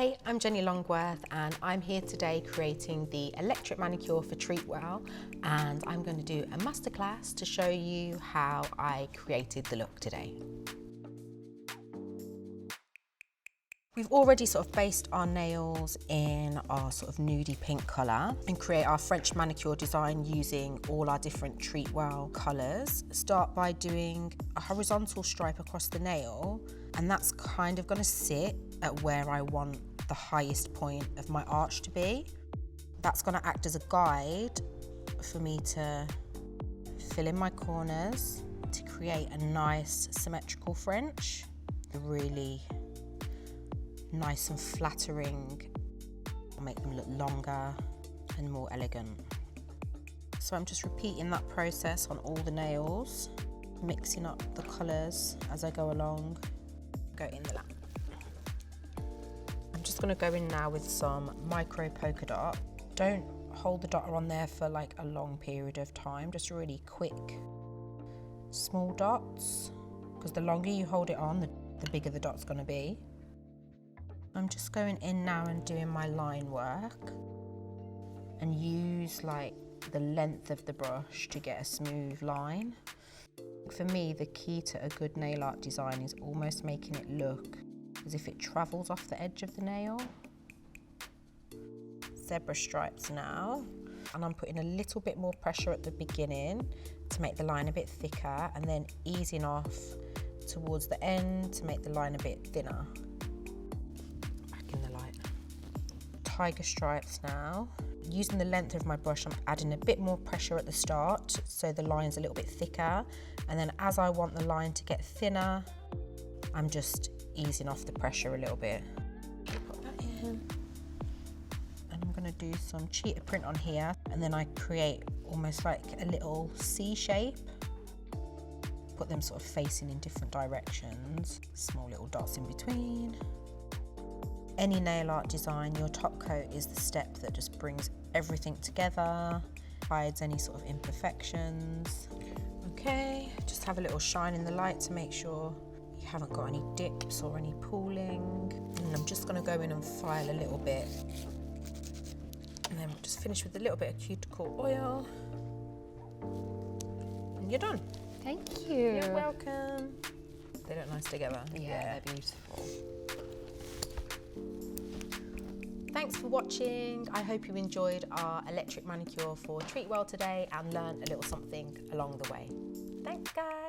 Hi, I'm Jenny Longworth and I'm here today creating the electric manicure for Treatwell, and I'm going to do a masterclass to show you how I created the look today. We've already sort of based our nails in our sort of nudie pink colour and create our French manicure design using all our different Treatwell colours. Start by doing a horizontal stripe across the nail, and that's kind of going to sit at where I want the highest point of my arch to be. That's going to act as a guide for me to fill in my corners to create a nice symmetrical French. Really nice and flattering, make them look longer and more elegant. So I'm just repeating that process on all the nails, mixing up the colours as I go along. Go in the lap. I'm just going to go in now with some micro polka dot. Don't hold the dotter on there for like a long period of time, just really quick small dots, because the longer you hold it on, the bigger the dot's going to be. I'm just going in now and doing my line work and use like the length of the brush to get a smooth line. For me, the key to a good nail art design is almost making it look as if it travels off the edge of the nail. Zebra stripes now, and I'm putting a little bit more pressure at the beginning to make the line a bit thicker, and then easing off towards the end to make the line a bit thinner. In the light. Tiger stripes now. Using the length of my brush, I'm adding a bit more pressure at the start so the line's a little bit thicker, and then as I want the line to get thinner, I'm just easing off the pressure a little bit. Put that in. And I'm going to do some cheetah print on here, and then I create almost like a little C shape. Put them sort of facing in different directions. Small little dots in between. Any nail art design, your top coat is the step that just brings everything together, hides any sort of imperfections. Okay, just have a little shine in the light to make sure you haven't got any dips or any pooling. And I'm just going to go in and file a little bit. And then just finish with a little bit of cuticle oil. And you're done. Thank you. You're welcome. They look nice together. Yeah, they're beautiful. Thanks for watching. I hope you enjoyed our electric manicure for Treatwell today and learned a little something along the way. Thanks, guys.